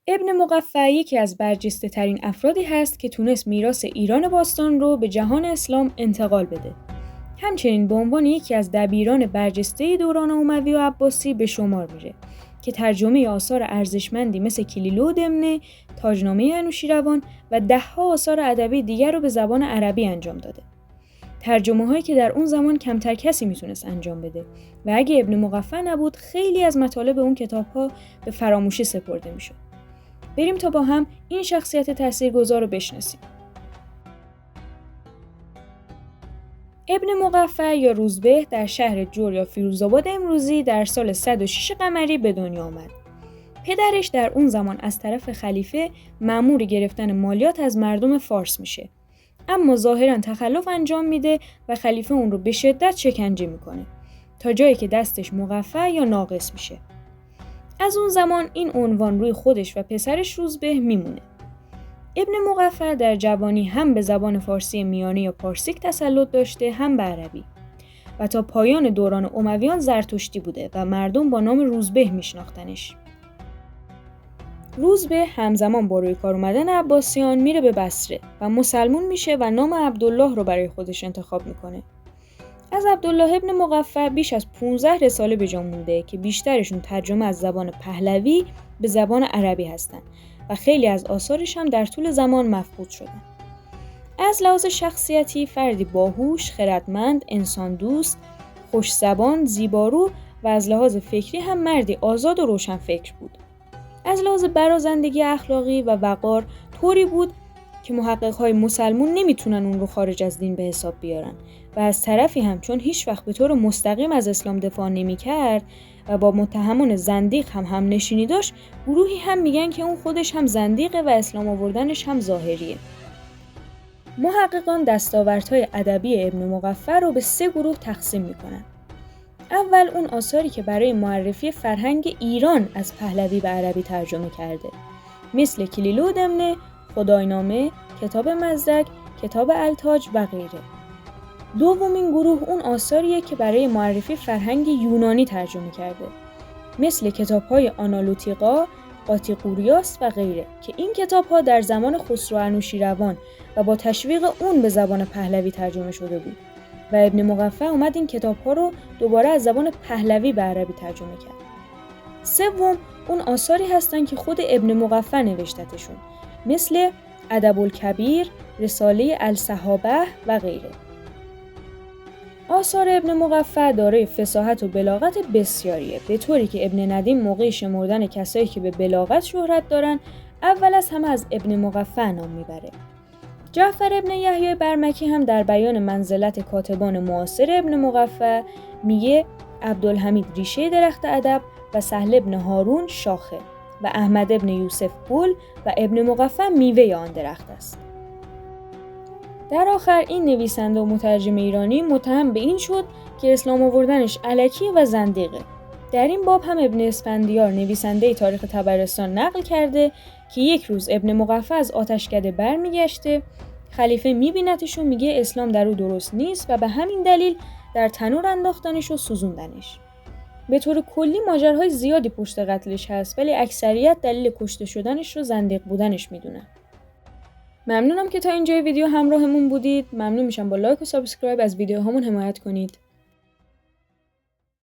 ابن مقفع یکی از برجسته‌ترین افرادی هست که تونست میراث ایران باستان رو به جهان اسلام انتقال بده. همچنین به عنوان یکی از دبیران برجسته دوران اموی و عباسی به شمار میره که ترجمه آثار ارزشمندی مثل کلیله و دمنه، تاجنامه انوشیروان و ده‌ها آثار ادبی دیگر رو به زبان عربی انجام داده. ترجمه‌هایی که در اون زمان کمتر کسی میتونست انجام بده و اگه ابن مقفع نبود خیلی از مطالب اون کتاب‌ها به فراموشی سپرده میشد. بریم تا با هم این شخصیت تاثیرگذار رو بشناسیم. ابن مقفع یا روزبه در شهر جور یا فیروزآباد امروزی در سال 106 قمری به دنیا آمد. پدرش در اون زمان از طرف خلیفه مأمور گرفتن مالیات از مردم فارس میشه. اما ظاهراً تخلف انجام میده و خلیفه اون رو به شدت شکنجه میکنه تا جایی که دستش مقفع یا ناقص میشه. از اون زمان این عنوان روی خودش و پسرش روزبه میمونه. ابن مقفع در جوانی هم به زبان فارسی میانه یا پارسیک تسلط داشته هم به عربی و تا پایان دوران امویان زرتشتی بوده و مردم با نام روزبه میشناختنش. روزبه همزمان با روی کار اومدن عباسیان میره به بصره و مسلمون میشه و نام عبدالله رو برای خودش انتخاب میکنه. از عبدالله ابن مقفع بیش از 15 رساله به جا مونده که بیشترشون ترجمه از زبان پهلوی به زبان عربی هستن و خیلی از آثارش هم در طول زمان مفقود شدن. از لحاظ شخصیتی فردی باهوش، خردمند، انسان دوست، خوش زبان، زیبارو و از لحاظ فکری هم مردی آزاد و روشن فکر بود. از لحاظ برازندگی اخلاقی و وقار طوری بود که محقق‌های مسلمون نمیتونن اون رو خارج از دین به حساب بیارن و از طرفی هم چون هیچ وقت به طور مستقیم از اسلام دفاع نمی‌کرد و با متهمان زندیق هم نشینی داشت، گروهی هم میگن که اون خودش هم زندیقه و اسلام آوردنش هم ظاهریه. محققان دستاوردهای ادبی ابن مقفع رو به 3 گروه تقسیم میکنن. اول اون آثاری که برای معرفی فرهنگ ایران از پهلوی به عربی ترجمه کرده، مثل کلیله و دمنه، خداینامه، کتاب مزدک، کتاب التاج و غیره. دومین گروه اون آثاریه که برای معرفی فرهنگ یونانی ترجمه کرده، مثل کتاب‌های آنالوتیقا، قاطیقوریاس و غیره که این کتاب‌ها در زمان خسرو انوشیروان و با تشویق اون به زبان پهلوی ترجمه شده بود و ابن مقفع اومد این کتاب‌ها رو دوباره از زبان پهلوی به عربی ترجمه کرد. سوم اون آثاری هستن که خود ابن مقفع نوشتتشون، مثل ادب الکبیر، رساله الصحابه و غیره. آثار ابن مقفع دارای فصاحت و بلاغت بسیاریه، به طوری که ابن ندیم موقع شمردن کسایی که به بلاغت شهرت دارن اول از همه از ابن مقفع نام میبره. جعفر ابن یحیی برمکی هم در بیان منزلت کاتبان معاصر ابن مقفع میگه عبدالحمید ریشه درخت ادب و سهل ابن هارون شاخه و احمد ابن یوسف گل و ابن مقفع میوه آن درخت است. در آخر این نویسنده و مترجم ایرانی متهم به این شد که اسلام آوردنش الکی و زندیقه. در این باب هم ابن اسفندیار نویسنده تاریخ طبرستان نقل کرده که یک روز ابن مقفع از آتشکده برمیگشته، خلیفه میبینتش و میگه اسلام در او درست نیست و به همین دلیل در تنور انداختنش و سوزوندنش. به طور کلی ماجراهای زیادی پشت قتلش هست ولی اکثریت دلیل کشته شدنش رو زندیق بودنش میدونن. ممنونم که تا اینجای ویدیو همراهمون بودید. ممنون میشم با لایک و سابسکرایب از ویدیوهامون حمایت کنید.